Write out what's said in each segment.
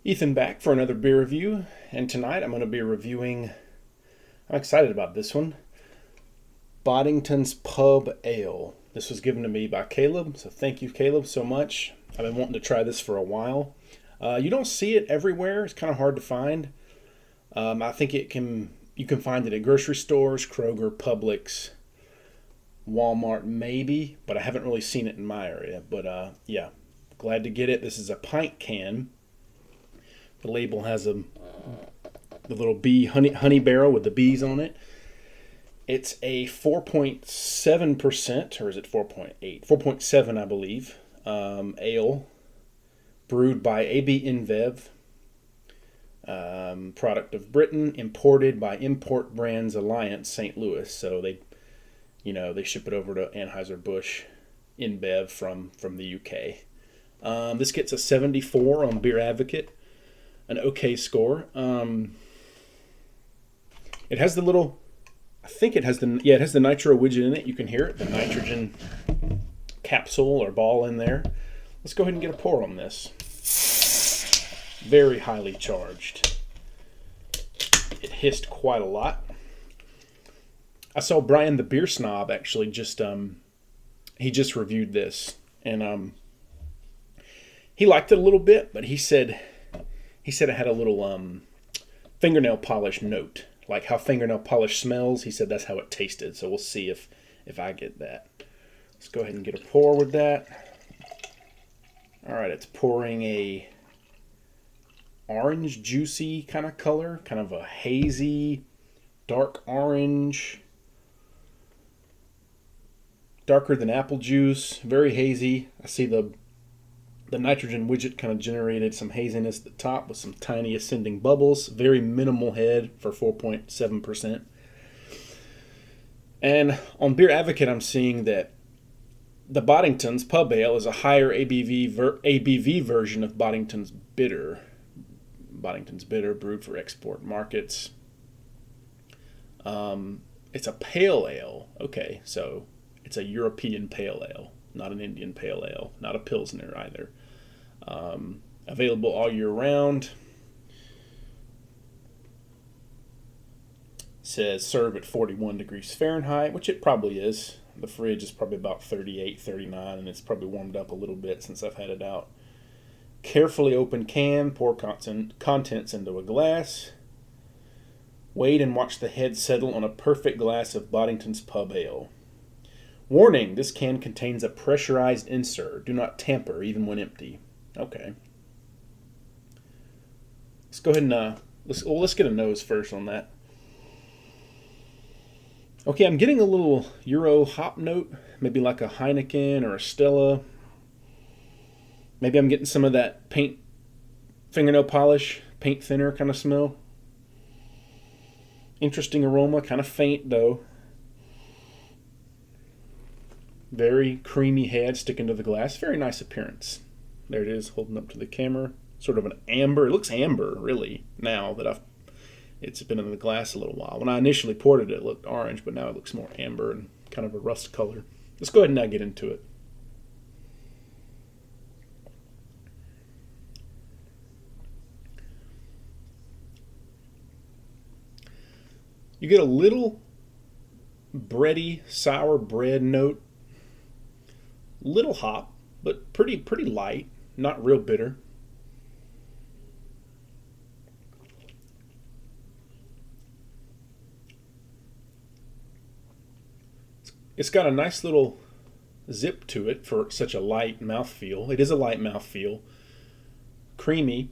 Ethan back for another beer review, and tonight I'm going to be reviewing, I'm excited about this one, Boddingtons Pub Ale. This was given to me by Caleb, so thank you, Caleb, so much. I've been wanting to try this for a while. You don't see it everywhere. It's kind of hard to find. I think you can find it at grocery stores, Kroger, Publix, Walmart maybe, but I haven't really seen it in my area. But yeah, glad to get it. This is a pint can. The label has the little bee honey barrel with the bees on it. It's a 4.7%, or is it 4.8? 4.7, I believe, ale, brewed by AB Inbev, product of Britain, imported by Import Brands Alliance, St. Louis. So they ship it over to Anheuser-Busch InBev from the UK. This gets a 74 on Beer Advocate. An okay score. It has the little, it has the nitro widget in it. You can hear it, the nitrogen capsule or ball in there. Let's go ahead and get a pour on this. Very highly charged. It hissed quite a lot. I saw Brian the Beer Snob actually he just reviewed this, and he liked it a little bit, but he said it had a little fingernail polish note, like how fingernail polish smells. He said that's how it tasted. So we'll see if I get that. Let's go ahead and get a pour with that. All right, it's pouring a orange juicy kind of color, kind of a hazy, dark orange, darker than apple juice, very hazy. I see the nitrogen widget kind of generated some haziness at the top with some tiny ascending bubbles. Very minimal head for 4.7%. And on Beer Advocate, I'm seeing that the Boddingtons Pub Ale is a higher ABV version of Boddingtons Bitter. Boddingtons Bitter, brewed for export markets. It's a pale ale. Okay, so it's a European pale ale. Not an Indian pale ale, not a Pilsner either. Available all year round. Says serve at 41 degrees Fahrenheit, which it probably is. The fridge is probably about 38, 39, and it's probably warmed up a little bit since I've had it out. Carefully open can, pour contents into a glass. Wait and watch the head settle on a perfect glass of Boddington's Pub Ale. Warning, this can contains a pressurized insert. Do not tamper even when empty. Okay. Let's go ahead and let's get a nose first on that. Okay, I'm getting a little Euro hop note, maybe like a Heineken or a Stella. Maybe I'm getting some of that fingernail polish, paint thinner kind of smell. Interesting aroma, kind of faint though. Very creamy head sticking to the glass. Very nice appearance. There it is, holding up to the camera. Sort of an amber. It looks amber, really, now that it's been in the glass a little while. When I initially poured it, it looked orange, but now it looks more amber and kind of a rust color. Let's go ahead and now get into it. You get a little bready, sour bread note. Little hop, but pretty light, not real bitter. It's got a nice little zip to it for such a light mouthfeel. It is a light mouthfeel. Creamy.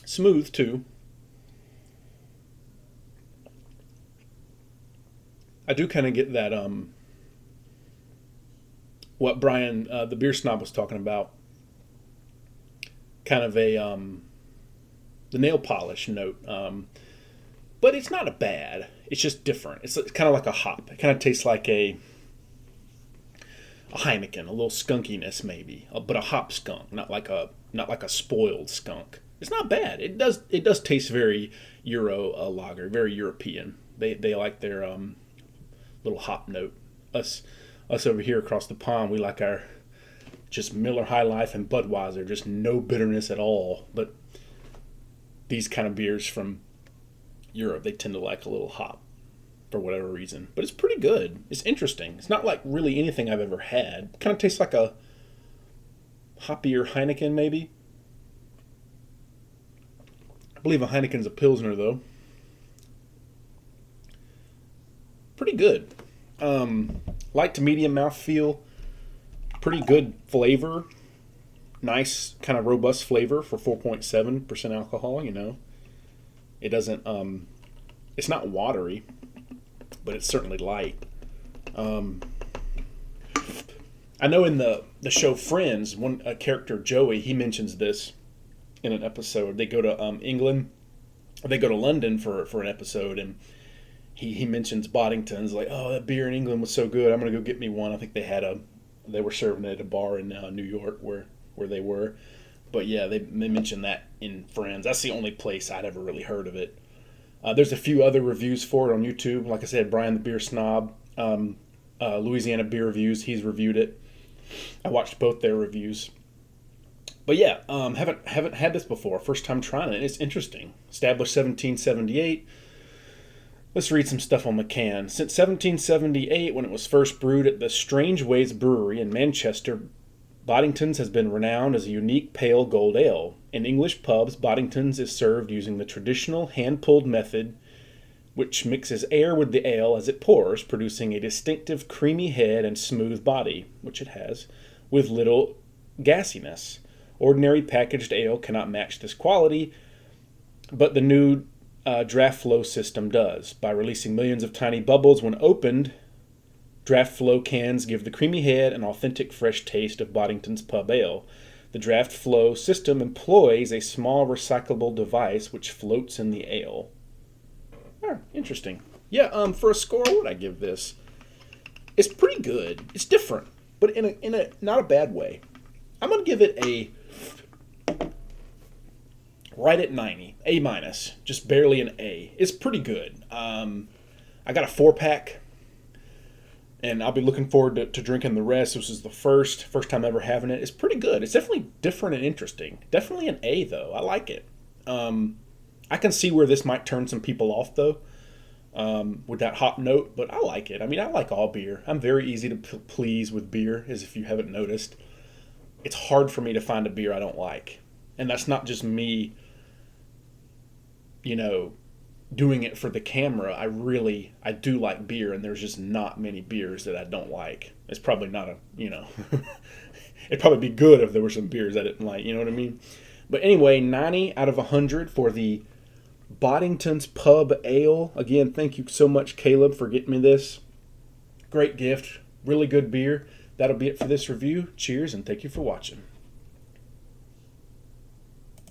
Smooth too. I do kind of get that what Brian, the beer snob, was talking about, kind of a the nail polish note, but it's not a bad. It's just different. It's kind of like a hop. It kind of tastes like a Heineken, a little skunkiness maybe, but a hop skunk, not like a spoiled skunk. It's not bad. It does taste very Euro lager, very European. They like their little hop note. Us over here across the pond, we like our just Miller High Life and Budweiser, just no bitterness at all. But these kind of beers from Europe, they tend to like a little hop for whatever reason. But it's pretty good. It's interesting. It's not like really anything I've ever had. Kind of tastes like a hoppier Heineken, maybe. I believe a Heineken's a Pilsner, though. Pretty good. Light to medium mouthfeel. Pretty good flavor. Nice, kind of robust flavor for 4.7% alcohol, you know. It doesn't, it's not watery, but it's certainly light. I know in the show Friends, a character, Joey, he mentions this in an episode. They go to England, they go to London for an episode, and he mentions Boddingtons, like, oh, that beer in England was so good, I'm going to go get me one. I think they were serving it at a bar in New York where they were. But yeah, they mentioned that in Friends. That's the only place I'd ever really heard of it. There's a few other reviews for it on YouTube. Like I said, Brian the Beer Snob, Louisiana Beer Reviews, he's reviewed it. I watched both their reviews. But yeah, haven't had this before. First time trying it. It's interesting. Established 1778. Let's read some stuff on the can. Since 1778, when it was first brewed at the Strange Ways Brewery in Manchester, Boddingtons has been renowned as a unique pale gold ale. In English pubs, Boddingtons is served using the traditional hand-pulled method, which mixes air with the ale as it pours, producing a distinctive creamy head and smooth body, which it has, with little gassiness. Ordinary packaged ale cannot match this quality, but the new draft flow system does. By releasing millions of tiny bubbles when opened, draft flow cans give the creamy head and authentic fresh taste of Boddington's Pub Ale. The draft flow system employs a small recyclable device which floats in the ale. Interesting. Yeah, for a score, what would I give this? It's pretty good. It's different, but in a not a bad way. I'm gonna give it a right at 90, A minus, just barely an A. It's pretty good. I got a 4-pack, and I'll be looking forward to drinking the rest. This is the first time ever having it. It's pretty good. It's definitely different and interesting. Definitely an A, though. I like it. I can see where this might turn some people off, though, with that hop note, but I like it. I mean, I like all beer. I'm very easy to please with beer, as if you haven't noticed. It's hard for me to find a beer I don't like. And that's not just me, doing it for the camera. I do like beer, and there's just not many beers that I don't like. It's probably not it'd probably be good if there were some beers I didn't like, you know what I mean? But anyway, 90 out of 100 for the Boddington's Pub Ale. Again, thank you so much, Caleb, for getting me this. Great gift. Really good beer. That'll be it for this review. Cheers, and thank you for watching.